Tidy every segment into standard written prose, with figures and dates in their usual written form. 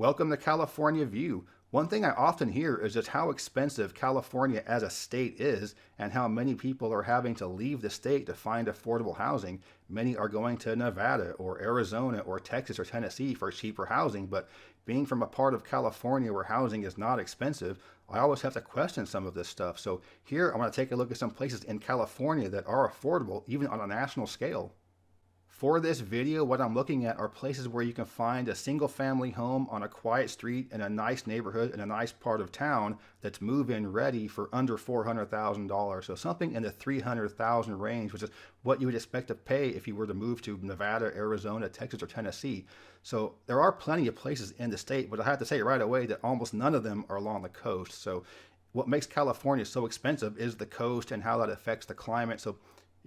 Welcome to California View. One thing I often hear is just how expensive California as a state is and how many people are having to leave the state to find affordable housing. Many are going to Nevada or Arizona or Texas or Tennessee for cheaper housing, but being from a part of California where housing is not expensive, I always have to question some of this stuff. So here I want to take a look at some places in California that are affordable even on a national scale. For this video, what I'm looking at are places where you can find a single family home on a quiet street in a nice neighborhood in a nice part of town that's move-in ready for under $400,000. So something in the $300,000 range, which is what you would expect to pay if you were to move to Nevada, Arizona, Texas, or Tennessee. So there are plenty of places in the state, but I have to say right away that almost none of them are along the coast. So what makes California so expensive is the coast and how that affects the climate. So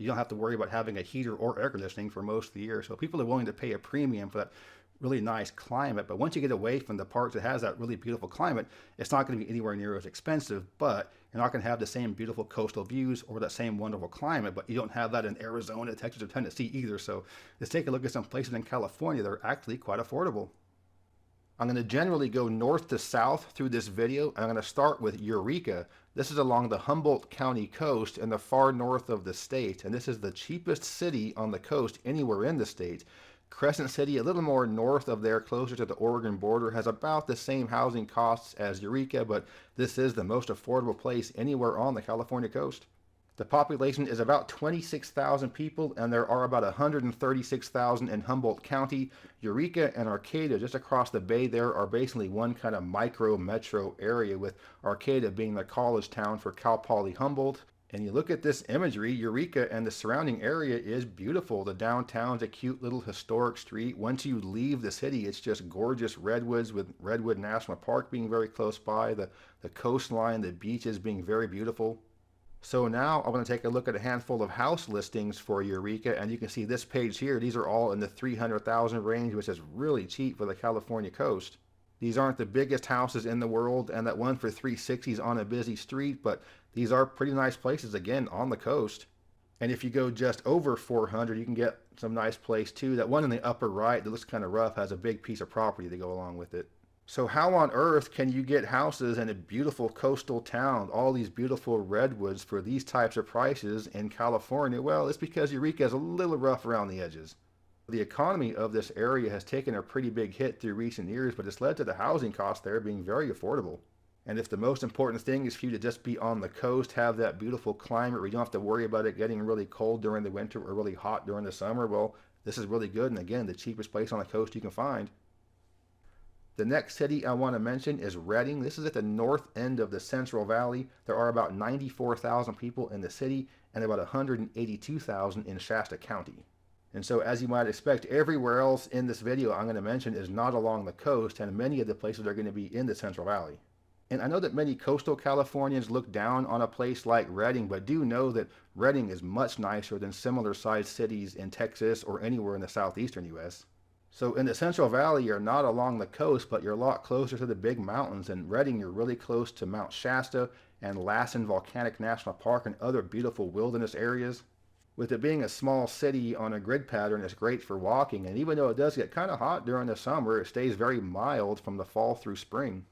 you don't have to worry about having a heater or air conditioning for most of the year. So people are willing to pay a premium for that really nice climate. But once you get away from the parts that has that really beautiful climate, it's not going to be anywhere near as expensive, but you're not going to have the same beautiful coastal views or that same wonderful climate, but you don't have that in Arizona, Texas, or Tennessee either. So let's take a look at some places in California that are actually quite affordable. I'm going to generally go north to south through this video. I'm going to start with Eureka. This is along the Humboldt County coast in the far north of the state, and this is the cheapest city on the coast anywhere in the state. Crescent City, a little more north of there, closer to the Oregon border, has about the same housing costs as Eureka, but this is the most affordable place anywhere on the California coast. The population is about 26,000 people, and there are about 136,000 in Humboldt County. Eureka and Arcata, just across the bay there, are basically one kind of micro-metro area, with Arcata being the college town for Cal Poly Humboldt. And you look at this imagery, Eureka and the surrounding area is beautiful. The downtown's a cute little historic street. Once you leave the city, it's just gorgeous redwoods, with Redwood National Park being very close by, the coastline, the beaches being very beautiful. So now I want to take a look at a handful of house listings for Eureka, and you can see this page here. These are all in the $300,000 range, which is really cheap for the California coast. These aren't the biggest houses in the world, and that one for $360 is on a busy street, but these are pretty nice places, again, on the coast. And if you go just over 400, you can get some nice place too. That one in the upper right that looks kind of rough has a big piece of property to go along with it. So how on earth can you get houses in a beautiful coastal town, all these beautiful redwoods, for these types of prices in California? Well, it's because Eureka is a little rough around the edges. The economy of this area has taken a pretty big hit through recent years, but it's led to the housing costs there being very affordable. And if the most important thing is for you to just be on the coast, have that beautiful climate where you don't have to worry about it getting really cold during the winter or really hot during the summer, well, this is really good, and again, the cheapest place on the coast you can find. The next city I want to mention is Redding. This is at the north end of the Central Valley. There are about 94,000 people in the city and about 182,000 in Shasta County. And so, as you might expect, everywhere else in this video I'm going to mention is not along the coast, and many of the places are going to be in the Central Valley. And I know that many coastal Californians look down on a place like Redding, but do know that Redding is much nicer than similar sized cities in Texas or anywhere in the southeastern U.S. So in the Central Valley, you're not along the coast, but you're a lot closer to the big mountains. In Redding, you're really close to Mount Shasta and Lassen Volcanic National Park and other beautiful wilderness areas. With it being a small city on a grid pattern, it's great for walking, and even though it does get kind of hot during the summer, it stays very mild from the fall through spring.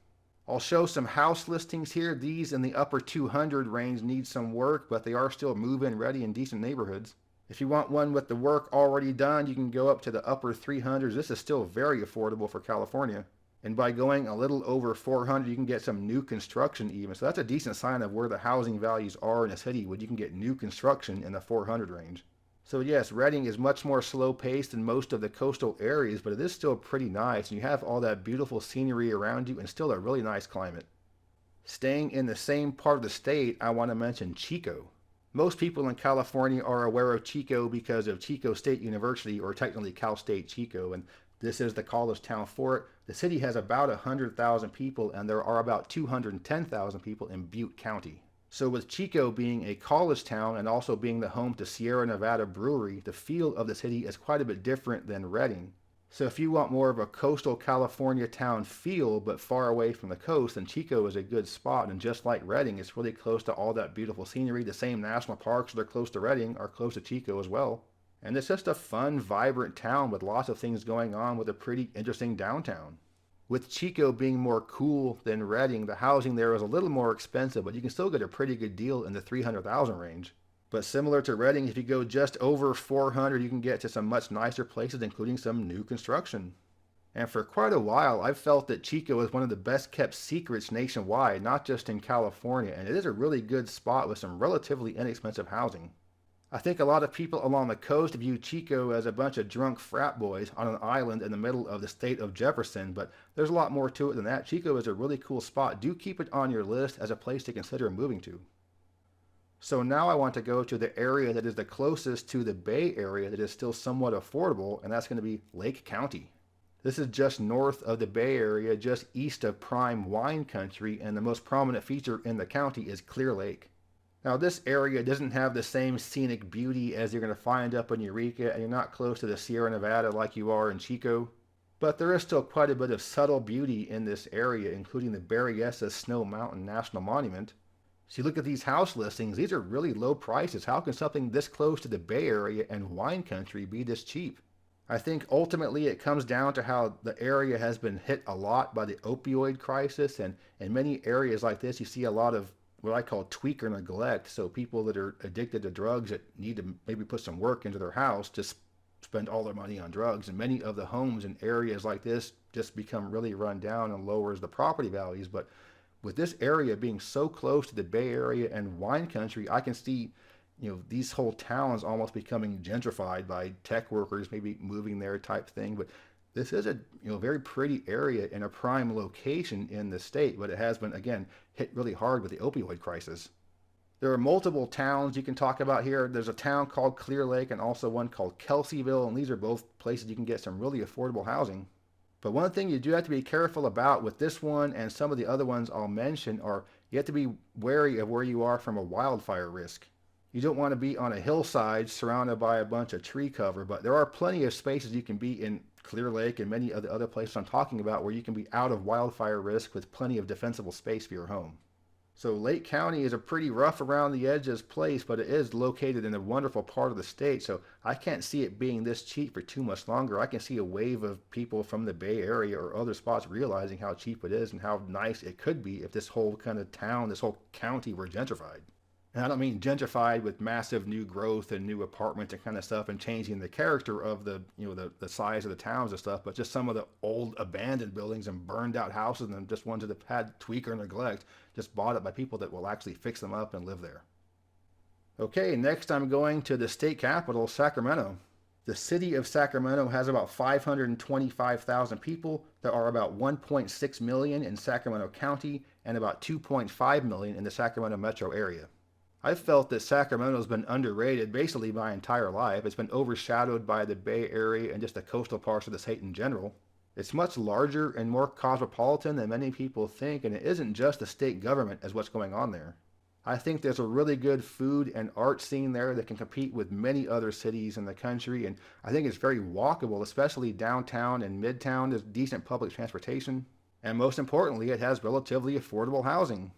I'll show some house listings here. These in the upper 200 range need some work, but they are still move-in ready in decent neighborhoods. If you want one with the work already done, you can go up to the upper 300s. This is still very affordable for California. And by going a little over 400, you can get some new construction even. So that's a decent sign of where the housing values are in a city, when you can get new construction in the 400 range. So yes, Redding is much more slow-paced than most of the coastal areas, but it is still pretty nice. And you have all that beautiful scenery around you and still a really nice climate. Staying in the same part of the state, I want to mention Chico. Most people in California are aware of Chico because of Chico State University, or technically Cal State Chico, and this is the college town for it. The city has about 100,000 people, and there are about 210,000 people in Butte County. So with Chico being a college town and also being the home to Sierra Nevada Brewery, the feel of the city is quite a bit different than Redding. So if you want more of a coastal California town feel, but far away from the coast, then Chico is a good spot. And just like Redding, it's really close to all that beautiful scenery. The same national parks that are close to Redding are close to Chico as well. And it's just a fun, vibrant town with lots of things going on, with a pretty interesting downtown. With Chico being more cool than Redding, the housing there is a little more expensive, but you can still get a pretty good deal in the 300,000 range. But similar to Redding, if you go just over 400, you can get to some much nicer places, including some new construction. And for quite a while, I've felt that Chico is one of the best kept secrets nationwide, not just in California, and it is a really good spot with some relatively inexpensive housing. I think a lot of people along the coast view Chico as a bunch of drunk frat boys on an island in the middle of the state of Jefferson, but there's a lot more to it than that. Chico is a really cool spot. Do keep it on your list as a place to consider moving to. So now I want to go to the area that is the closest to the Bay Area that is still somewhat affordable, and that's going to be Lake County. This is just north of the Bay Area, just east of prime wine country, and the most prominent feature in the county is Clearlake. Now this area doesn't have the same scenic beauty as you're going to find up in Eureka, and you're not close to the Sierra Nevada like you are in Chico. But there is still quite a bit of subtle beauty in this area, including the Berryessa Snow Mountain National Monument. So you look at these house listings, these are really low prices. How can something this close to the Bay Area and wine country be this cheap? I think ultimately it comes down to how the area has been hit a lot by the opioid crisis, and in many areas like this you see a lot of what I call tweaker neglect. So people that are addicted to drugs that need to maybe put some work into their house just spend all their money on drugs. And many of the homes in areas like this just become really run down and lowers the property values. But with this area being so close to the Bay Area and wine country, I can see these whole towns almost becoming gentrified by tech workers maybe moving there type thing. But this is a very pretty area in a prime location in the state, but it has been, again, hit really hard with the opioid crisis. There are multiple towns you can talk about here. There's a town called Clearlake and also one called Kelseyville, and these are both places you can get some really affordable housing. But one thing you do have to be careful about with this one and some of the other ones I'll mention are you have to be wary of where you are from a wildfire risk. You don't want to be on a hillside surrounded by a bunch of tree cover, but there are plenty of spaces you can be in Clearlake and many of the other places I'm talking about where you can be out of wildfire risk with plenty of defensible space for your home. So Lake County is a pretty rough around the edges place, but it is located in a wonderful part of the state, so I can't see it being this cheap for too much longer. I can see a wave of people from the Bay Area or other spots realizing how cheap it is and how nice it could be if this whole kind of town, this whole county were gentrified. And I don't mean gentrified with massive new growth and new apartments and kind of stuff and changing the character of the size of the towns and stuff, but just some of the old abandoned buildings and burned out houses and just ones that have had tweaker neglect, just bought up by people that will actually fix them up and live there. Okay, next I'm going to the state capital, Sacramento. The city of Sacramento has about 525,000 people. There are about 1.6 million in Sacramento County and about 2.5 million in the Sacramento metro area. I've felt that Sacramento has been underrated basically my entire life. It's been overshadowed by the Bay Area and just the coastal parts of the state in general. It's much larger and more cosmopolitan than many people think, and it isn't just the state government as what's going on there. I think there's a really good food and art scene there that can compete with many other cities in the country, and I think it's very walkable, especially downtown and midtown. There's decent public transportation, and most importantly, it has relatively affordable housing.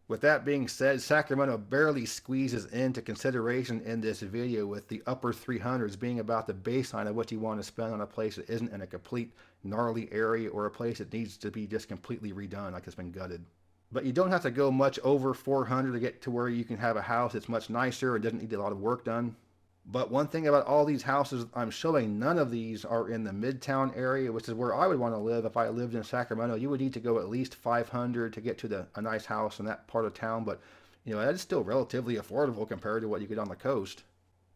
With that being said, Sacramento barely squeezes into consideration in this video, with the upper 300s being about the baseline of what you want to spend on a place that isn't in a complete gnarly area or a place that needs to be just completely redone like it's been gutted. But you don't have to go much over 400 to get to where you can have a house that's much nicer and doesn't need a lot of work done. But one thing about all these houses I'm showing, none of these are in the Midtown area, which is where I would want to live if I lived in Sacramento. You would need to go at least 500 to get to a nice house in that part of town, but that is still relatively affordable compared to what you get on the coast.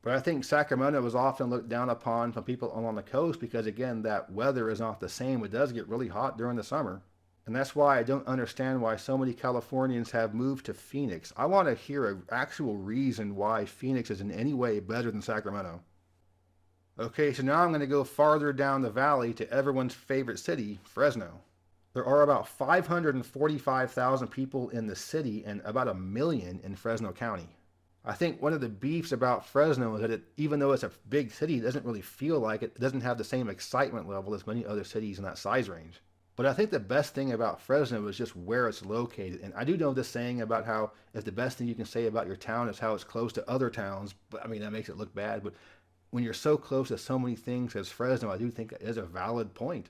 But I think Sacramento is often looked down upon from people along the coast because, again, that weather is not the same. It does get really hot during the summer. And that's why I don't understand why so many Californians have moved to Phoenix. I want to hear an actual reason why Phoenix is in any way better than Sacramento. Okay, so now I'm going to go farther down the valley to everyone's favorite city, Fresno. There are about 545,000 people in the city and about 1 million in Fresno County. I think one of the beefs about Fresno is that even though it's a big city, it doesn't really feel like it. It doesn't have the same excitement level as many other cities in that size range. But I think the best thing about Fresno is just where it's located. And I do know this saying about how if the best thing you can say about your town is how it's close to other towns, but I mean, that makes it look bad. But when you're so close to so many things as Fresno, I do think it is a valid point.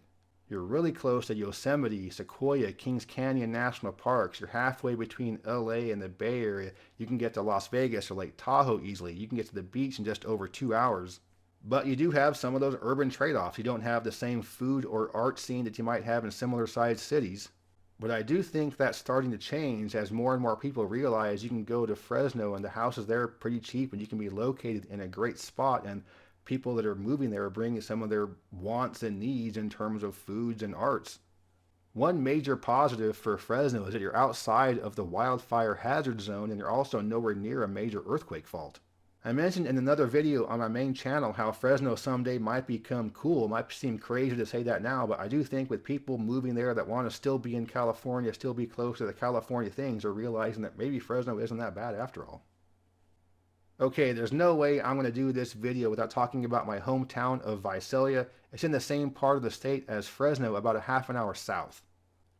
You're really close to Yosemite, Sequoia, Kings Canyon National Parks. You're halfway between LA and the Bay Area. You can get to Las Vegas or Lake Tahoe easily. You can get to the beach in just over 2 hours. But you do have some of those urban trade-offs. You don't have the same food or art scene that you might have in similar sized cities. But I do think that's starting to change as more and more people realize you can go to Fresno and the houses there are pretty cheap and you can be located in a great spot, and people that are moving there are bringing some of their wants and needs in terms of foods and arts. One major positive for Fresno is that you're outside of the wildfire hazard zone and you're also nowhere near a major earthquake fault. I mentioned in another video on my main channel how Fresno someday might become cool. It might seem crazy to say that now, but I do think with people moving there that want to still be in California, still be close to the California things, are realizing that maybe Fresno isn't that bad after all. Okay, there's no way I'm going to do this video without talking about my hometown of Visalia. It's in the same part of the state as Fresno, about a half an hour south.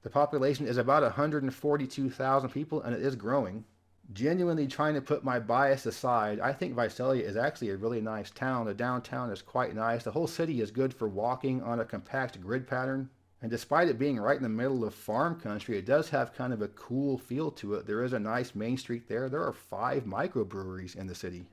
The population is about 142,000 people and it is growing. Genuinely trying to put my bias aside, I think Visalia is actually a really nice town. The downtown is quite nice. The whole city is good for walking on a compact grid pattern. And despite it being right in the middle of farm country, it does have kind of a cool feel to it. There is a nice main street there. There are 5 microbreweries in the city.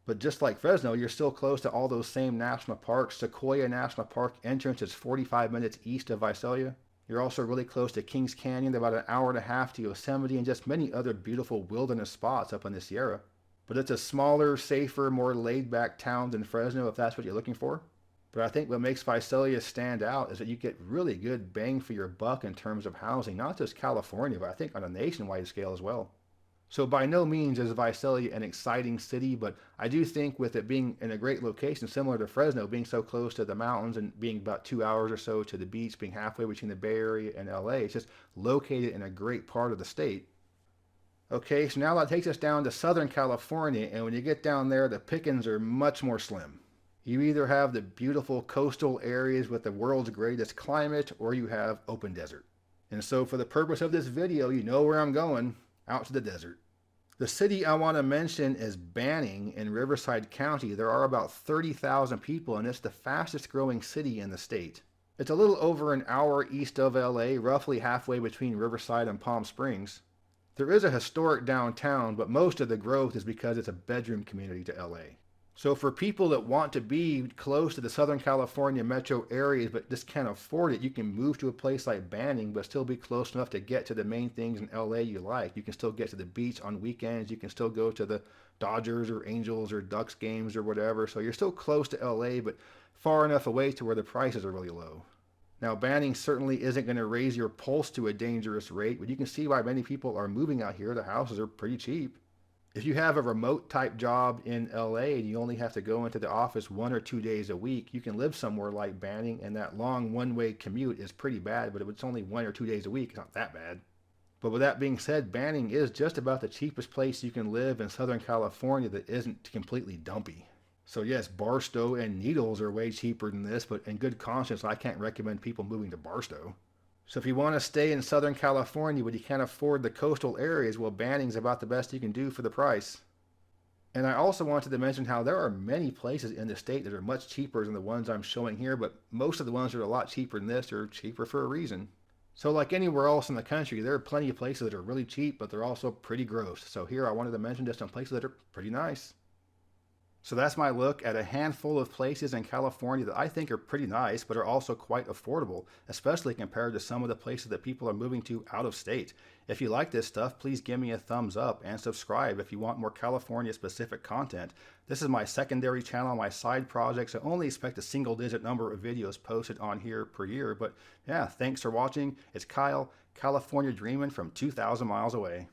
But just like Fresno, you're still close to all those same national parks. Sequoia National Park entrance is 45 minutes east of Visalia. You're also really close to Kings Canyon, about an hour and a half to Yosemite, and just many other beautiful wilderness spots up in the Sierra. But it's a smaller, safer, more laid-back town than Fresno if that's what you're looking for. But I think what makes Visalia stand out is that you get really good bang for your buck in terms of housing, not just California, but I think on a nationwide scale as well. So by no means is Visalia an exciting city, but I do think with it being in a great location, similar to Fresno, being so close to the mountains and being about 2 hours or so to the beach, being halfway between the Bay Area and LA, it's just located in a great part of the state. Okay, so now that takes us down to Southern California, and when you get down there, the pickings are much more slim. You either have the beautiful coastal areas with the world's greatest climate, or you have open desert. And so for the purpose of this video, you know where I'm going, out to the desert. The city I want to mention is Banning in Riverside County. There are about 30,000 people, and it's the fastest growing city in the state. It's a little over an hour east of LA, roughly halfway between Riverside and Palm Springs. There is a historic downtown, but most of the growth is because it's a bedroom community to LA. So for people that want to be close to the Southern California metro areas but just can't afford it, you can move to a place like Banning but still be close enough to get to the main things in LA you like. You can still get to the beach on weekends. You can still go to the Dodgers or Angels or Ducks games or whatever. So you're still close to LA but far enough away to where the prices are really low. Now Banning certainly isn't going to raise your pulse to a dangerous rate, but you can see why many people are moving out here. The houses are pretty cheap. If you have a remote type job in LA and you only have to go into the office 1 or 2 days a week, you can live somewhere like Banning, and that long one-way commute is pretty bad, but if it's only 1 or 2 days a week, it's not that bad. But with that being said, Banning is just about the cheapest place you can live in Southern California that isn't completely dumpy. So yes, Barstow and Needles are way cheaper than this, but in good conscience, I can't recommend people moving to Barstow. So if you want to stay in Southern California but you can't afford the coastal areas, well, Banning's about the best you can do for the price. And I also wanted to mention how there are many places in the state that are much cheaper than the ones I'm showing here, but most of the ones that are a lot cheaper than this are cheaper for a reason. So like anywhere else in the country, there are plenty of places that are really cheap, but they're also pretty gross. So here I wanted to mention just some places that are pretty nice. So that's my look at a handful of places in California that I think are pretty nice, but are also quite affordable, especially compared to some of the places that people are moving to out of state. If you like this stuff, please give me a thumbs up and subscribe if you want more California specific content. This is my secondary channel, my side project, so only expect a single-digit number of videos posted on here per year. But yeah, thanks for watching. It's Kyle, California Dreamin' from 2,000 miles away.